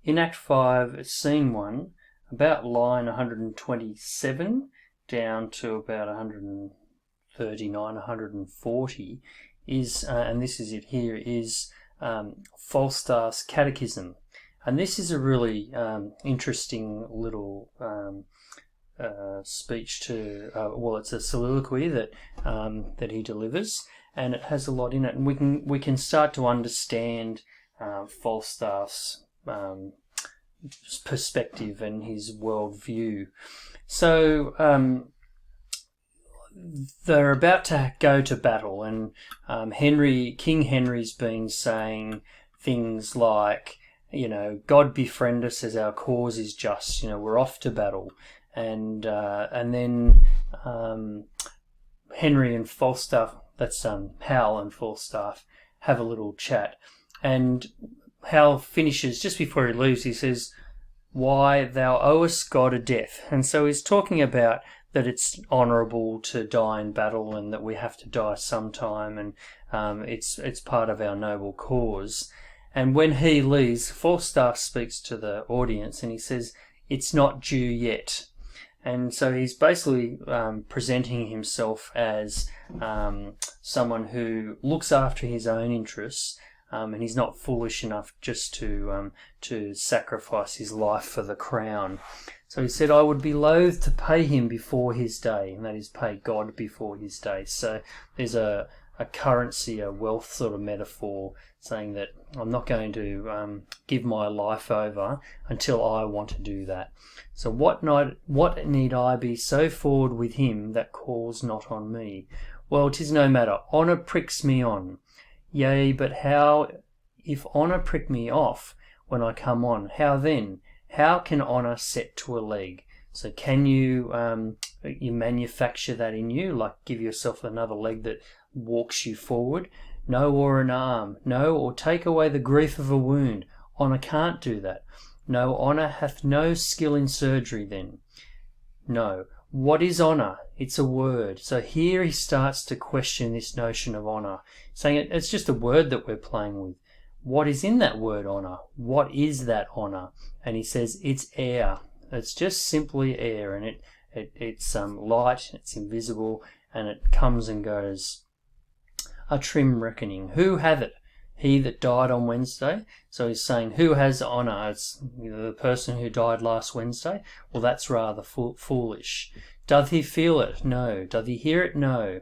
in Act 5, Scene 1, about line 127 down to about 139, 140 is, and this is it here, is Falstaff's catechism. And this is a really interesting little speech to, it's a soliloquy that he delivers, and it has a lot in it, and we can start to understand Falstaff's perspective and his worldview. So they're about to go to battle, and King Henry's been saying things like, God befriend us as our cause is just. We're off to battle, and then Henry and Falstaff, that's Hal and Falstaff, have a little chat, and Hal finishes just before he leaves. He says, "Why, thou owest God a death." And so he's talking about that it's honourable to die in battle, and that we have to die sometime, and it's part of our noble cause. And when he leaves, Falstaff speaks to the audience, and he says, "It's not due yet." And so he's basically presenting himself as someone who looks after his own interests, and he's not foolish enough just to sacrifice his life for the crown. So he said, "I would be loath to pay him before his day," and that is pay God before his day. So there's a currency, a wealth sort of metaphor, saying that I'm not going to give my life over until I want to do that. So what need I be so forward with him that calls not on me? Well, 'tis no matter, honour pricks me on. Yea, but how if honour prick me off when I come on? How then? How can honour set to a leg? So can you manufacture that in you, like give yourself another leg that walks you forward? No, or an arm. No, or take away the grief of a wound. Honour can't do that. No, honour hath no skill in surgery then. No. What is honour? It's a word. So here he starts to question this notion of honour, saying it's just a word that we're playing with. What is in that word honour? What is that honour? And he says it's air. It's just simply air, and it's light, it's invisible, and it comes and goes. A trim reckoning. Who hath it? He that died on Wednesday. So he's saying, who has honour? It's the person who died last Wednesday. Well, that's rather foolish. Doth he feel it? No. Doth he hear it? No.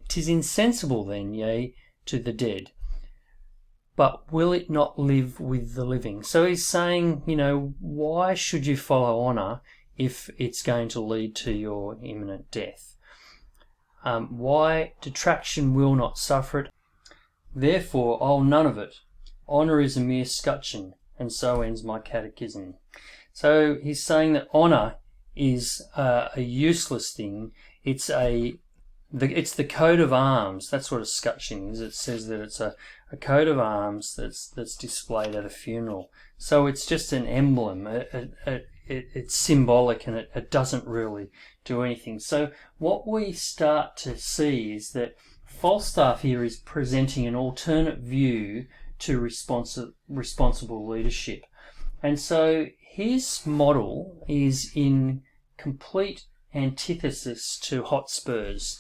'Tis insensible then, yea, to the dead. But will it not live with the living? So he's saying, why should you follow honour if it's going to lead to your imminent death? Why? Detraction will not suffer it. Therefore, I'll none of it. Honour is a mere scutcheon, and so ends my catechism. So he's saying that honour is a useless thing. It's the coat of arms. That's what a scutcheon is. It says that it's a coat of arms that's displayed at a funeral. So it's just an emblem. It's symbolic, and it doesn't really do anything. So what we start to see is that Falstaff here is presenting an alternate view to responsible leadership. And so his model is in complete antithesis to Hotspur's.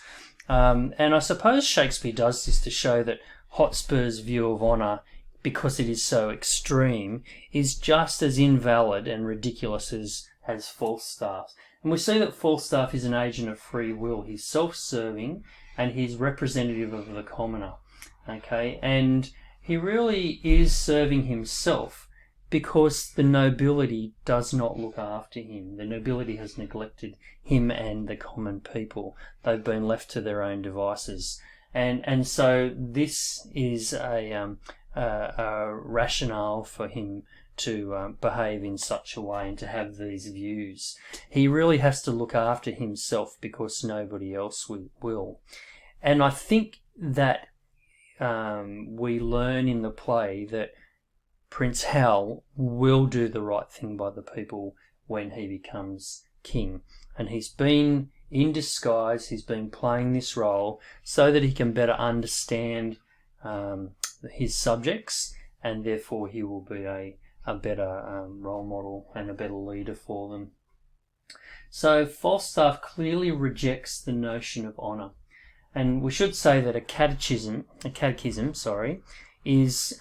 And I suppose Shakespeare does this to show that Hotspur's view of honour, because it is so extreme, is just as invalid and ridiculous as Falstaff's. And we see that Falstaff is an agent of free will. He's self-serving, and he's representative of the commoner. Okay, and he really is serving himself because the nobility does not look after him. The nobility has neglected him and the common people. They've been left to their own devices. And so this is a rationale for him to behave in such a way and to have these views. He really has to look after himself because nobody else will. And I think that we learn in the play that Prince Hal will do the right thing by the people when he becomes king. And he's been in disguise, he's been playing this role so that he can better understand his subjects, and therefore he will be a better role model and a better leader for them. So Falstaff clearly rejects the notion of honour. And we should say that a catechism, is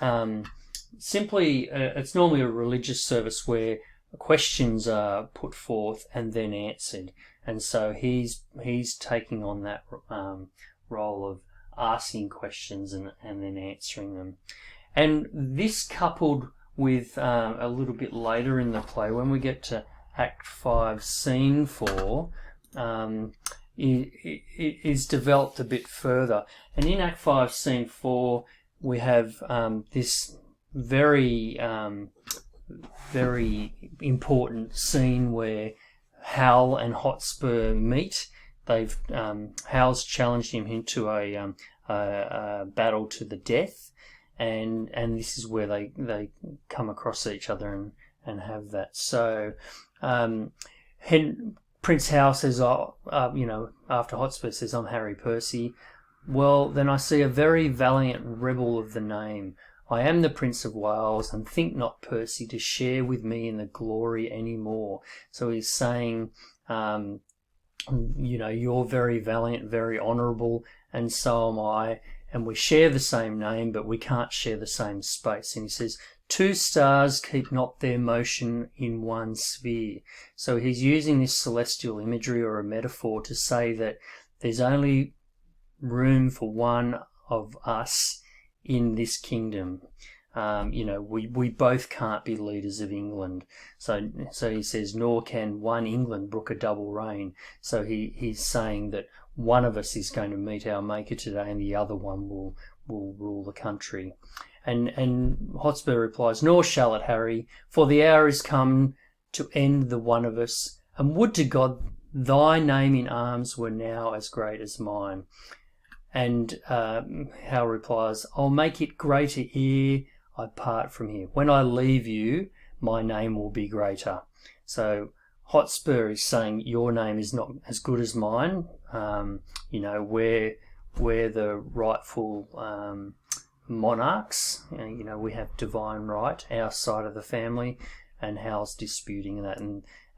simply, it's normally a religious service where questions are put forth and then answered. And so he's taking on that role of asking questions and then answering them. And this, coupled with a little bit later in the play, when we get to Act 5, Scene 4, is developed a bit further. And in Act 5, Scene 4, we have this very important scene where Hal and Hotspur meet. Hal's challenged him into a battle to the death, and this is where they come across each other and have that. So Prince Hal says, after Hotspur says, "I'm Harry Percy." "Well, then I see a very valiant rebel of the name. I am the Prince of Wales, and think not, Percy, to share with me in the glory any more." So he's saying, you're very valiant, very honourable, and so am I, and we share the same name, but we can't share the same space. And he says, "Two stars keep not their motion in one sphere." So he's using this celestial imagery or a metaphor to say that there's only room for one of us in this kingdom. We both can't be leaders of England. So he says, "Nor can one England brook a double reign." So he's saying that one of us is going to meet our maker today, and the other one will rule the country. And Hotspur replies, "Nor shall it, Harry, for the hour is come to end the one of us, and would to God thy name in arms were now as great as mine." And Hal replies, "I'll make it greater ere I part from here. When I leave you, my name will be greater." So Hotspur is saying, your name is not as good as mine. We're the rightful monarchs. We have divine right, our side of the family, and Hal's disputing that.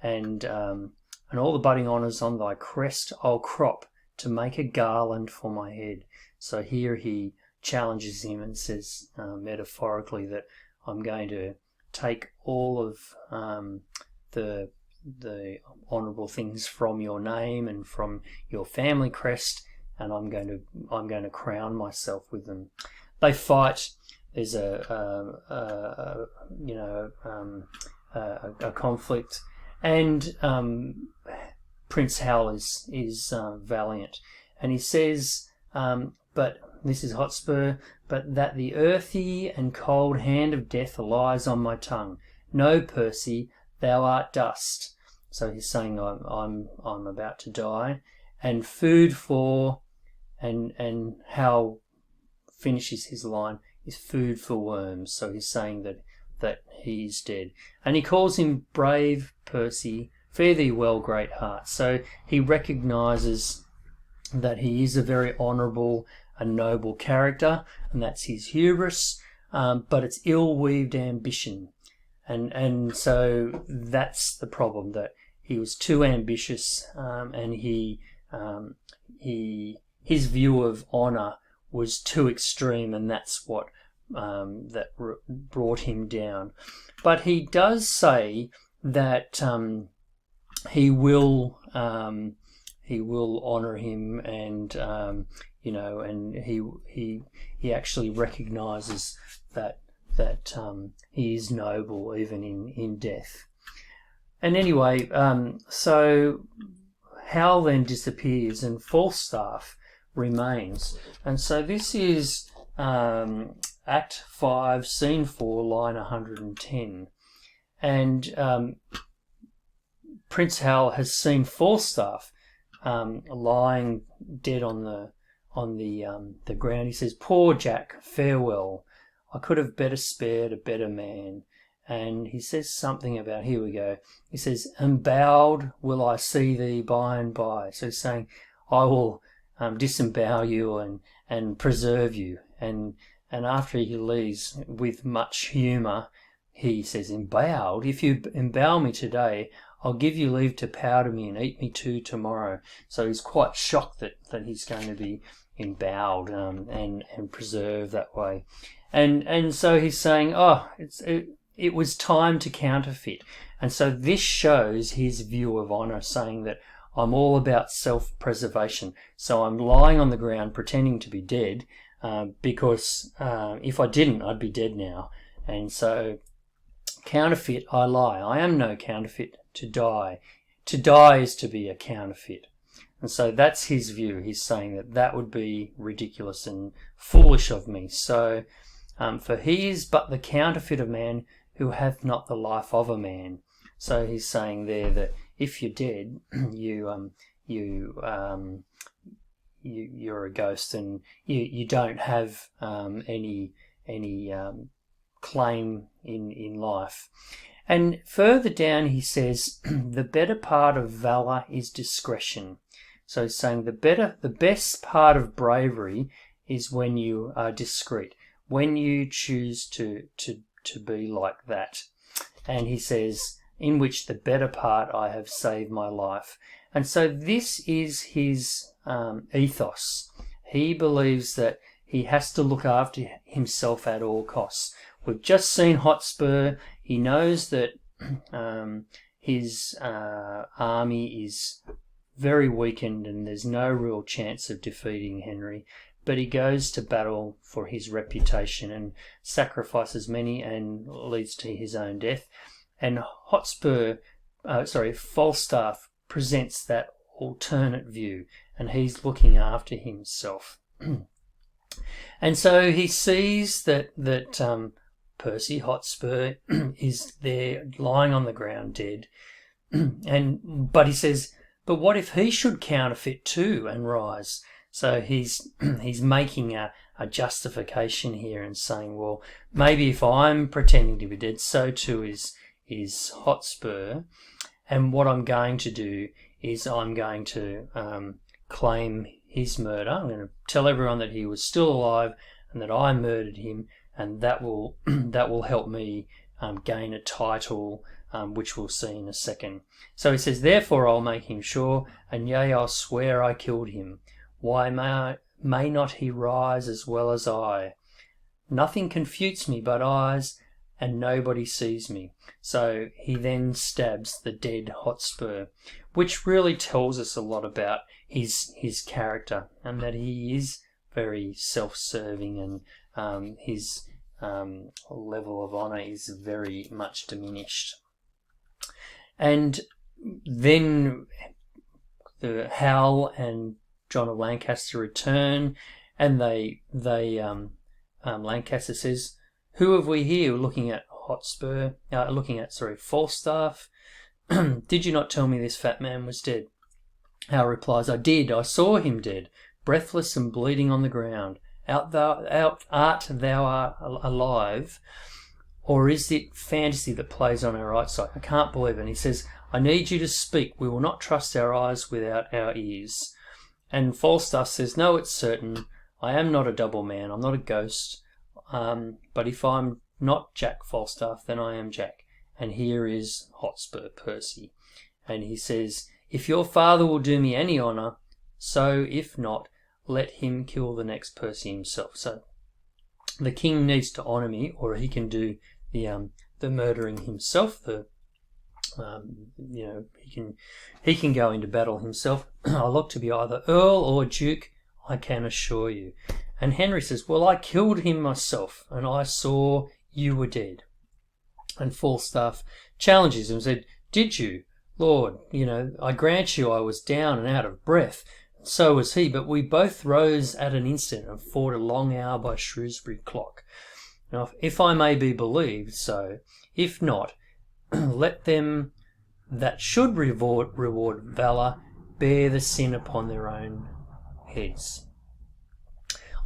And all the budding honours on thy crest I'll crop to make a garland for my head. So here he challenges him and says metaphorically that I'm going to take all of the honourable things from your name and from your family crest, and I'm going to crown myself with them. They fight. There's a conflict, and Prince Hal is valiant, and he says, but this is Hotspur, "but that the earthy and cold hand of death lies on my tongue. No, Percy, thou art dust." So he's saying I'm about to die, and food for, and Hal finishes his line, is food for worms. So he's saying that he's dead, and he calls him brave Percy. "Fare thee well, great heart." So he recognises that he is a very honourable and noble character, and that's his hubris, but it's ill-weaved ambition. And so that's the problem, that he was too ambitious, and his view of honour was too extreme, and that's what brought him down. But he does say that he will honour him, and and he actually recognises that he is noble even in death. And anyway, so Hal then disappears and Falstaff remains, and so this is Act 5, Scene 4, line 110, and Prince Hal has seen Falstaff lying dead on the ground. He says, "Poor Jack, farewell. I could have better spared a better man." And he says something about, here we go, he says, "Embowed will I see thee by and by." So he's saying, I will disembowel you and preserve you. And after he leaves with much humour, he says, embowed. If you embow me today, I'll give you leave to powder me and eat me too tomorrow. So he's quite shocked that he's going to be embowed and preserved that way. And so he's saying, it was time to counterfeit. And so this shows his view of honour, saying that I'm all about self-preservation. So I'm lying on the ground pretending to be dead because if I didn't, I'd be dead now. And so counterfeit, I lie. I am no counterfeit. To die. To die is to be a counterfeit. And so that's his view. He's saying that would be ridiculous and foolish of me. So, for he is but the counterfeit of man who hath not the life of a man. So he's saying there that if you're dead, you're a ghost and you don't have any claim in life. And further down he says, the better part of valour is discretion. So he's saying the best part of bravery is when you are discreet, when you choose to be like that. And he says, in which the better part I have saved my life. And so this is his ethos. He believes that he has to look after himself at all costs. We've just seen Hotspur. He knows that his army is very weakened and there's no real chance of defeating Henry. But he goes to battle for his reputation and sacrifices many and leads to his own death. And Falstaff presents that alternate view, and he's looking after himself. And so he sees that Percy Hotspur is there lying on the ground dead. But he says, but what if he should counterfeit too and rise? So he's making a justification here and saying, well, maybe if I'm pretending to be dead, so too is Hotspur. And what I'm going to do is I'm going to claim his murder. I'm going to tell everyone that he was still alive and that I murdered him, and that will help me gain a title, which we'll see in a second. So he says, therefore I'll make him sure, and yea, I'll swear I killed him. Why may not he rise as well as I? Nothing confutes me but eyes, and nobody sees me. So he then stabs the dead Hotspur, which really tells us a lot about his character, and that he is very self-serving, and his level of honour is very much diminished. And then the Hal and John of Lancaster return, and Lancaster says, "Who have we here?" Looking at Falstaff. "Did you not tell me this fat man was dead?" Hal replies, "I did. I saw him dead, breathless and bleeding on the ground. Art thou alive, or is it fantasy that plays on our right side? I can't believe it." And he says, "I need you to speak. We will not trust our eyes without our ears." And Falstaff says, "No, it's certain. I am not a double man. I'm not a ghost. But if I'm not Jack Falstaff, then I am Jack. And here is Hotspur Percy." And he says, "If your father will do me any honour, so if not, let him kill the next Percy himself." So the king needs to honour me, or he can do the murdering himself. He can go into battle himself. "I look to be either earl or duke, I can assure you." And Henry says, "Well, I killed him myself, and I saw you were dead." And Falstaff challenges him and said, "Did you? Lord, I grant you I was down and out of breath. So was he, but we both rose at an instant and fought a long hour by Shrewsbury clock. Now, if I may be believed, so, if not, let them that should reward valour bear the sin upon their own heads.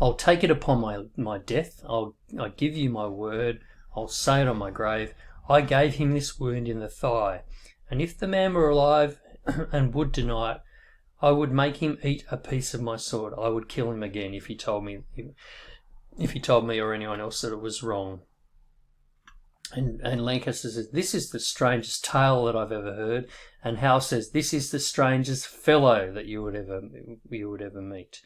I'll take it upon my death. I give you my word. I'll say it on my grave. I gave him this wound in the thigh. And if the man were alive and would deny it, I would make him eat a piece of my sword. I would kill him again if he told me or anyone else that it was wrong." And Lancaster says, "This is the strangest tale that I've ever heard," and Hal says, "This is the strangest fellow that you would ever meet."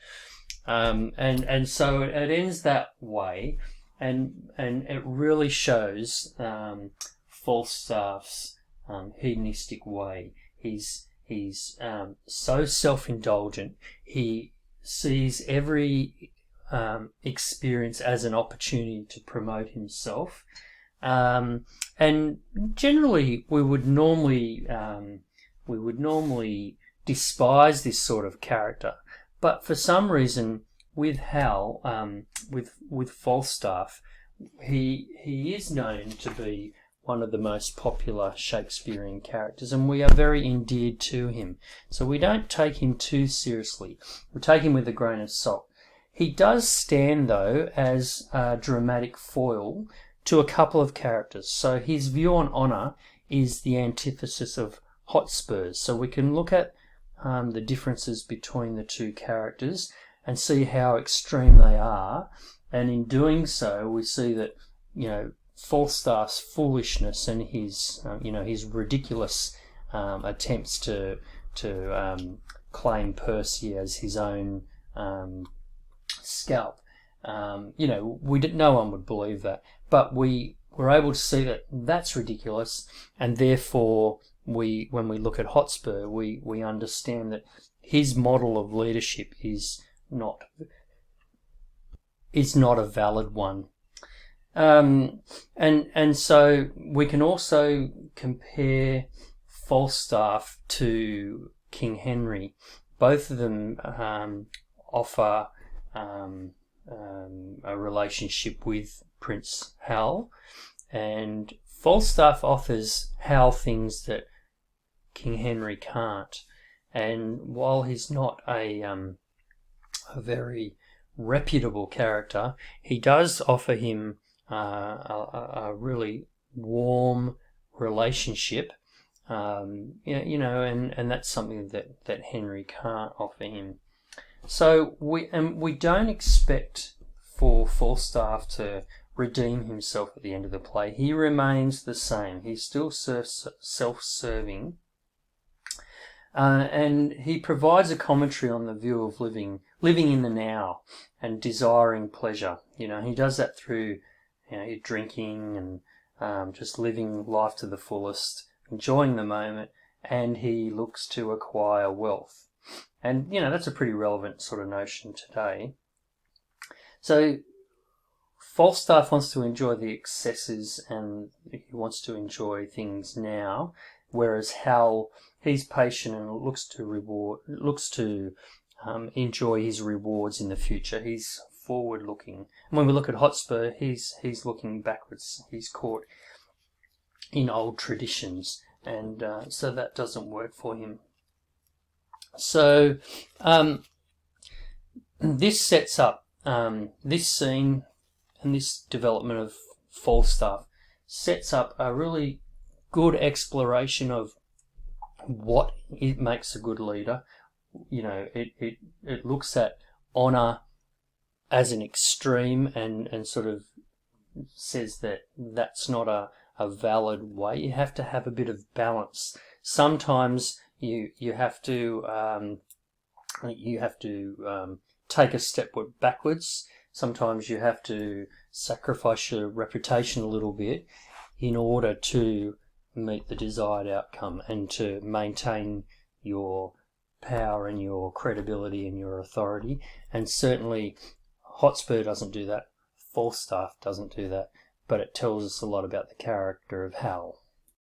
And so it ends that way, and it really shows Falstaff's hedonistic way. He's so self-indulgent. He sees every experience as an opportunity to promote himself. And generally, we would normally despise this sort of character, but for some reason, with Hal, with Falstaff, he is known to be one of the most popular Shakespearean characters, and we are very endeared to him. So we don't take him too seriously. We take him with a grain of salt. He does stand, though, as a dramatic foil to a couple of characters. So his view on honour is the antithesis of Hotspur's. So we can look at the differences between the two characters and see how extreme they are. And in doing so, we see that, Falstaff's foolishness and his ridiculous attempts to claim Percy as his own scalp. No one would believe that, but we were able to see that that's ridiculous, and therefore when we look at Hotspur, we understand that his model of leadership is not a valid one. And so we can also compare Falstaff to King Henry. Both of them offer a relationship with Prince Hal, and Falstaff offers Hal things that King Henry can't. And while he's not a very reputable character, he does offer him a really warm relationship, and that's something that Henry can't offer him. So we don't expect for Falstaff to redeem himself at the end of the play. He remains the same. He's still self-serving, and he provides a commentary on the view of living in the now and desiring pleasure. He does that through drinking and just living life to the fullest, enjoying the moment, and he looks to acquire wealth. And, that's a pretty relevant sort of notion today. So Falstaff wants to enjoy the excesses and he wants to enjoy things now, whereas Hal, he's patient and looks to enjoy his rewards in the future. He's forward-looking. And when we look at Hotspur, he's looking backwards. He's caught in old traditions, and so that doesn't work for him. So this sets up this scene, and this development of Falstaff sets up a really good exploration of what it makes a good leader. It looks at honour as an extreme and sort of says that that's not a valid way. You have to have a bit of balance. Sometimes you have to take a step backwards. Sometimes you have to sacrifice your reputation a little bit in order to meet the desired outcome and to maintain your power and your credibility and your authority. And certainly Hotspur doesn't do that. Falstaff doesn't do that. But it tells us a lot about the character of Hal.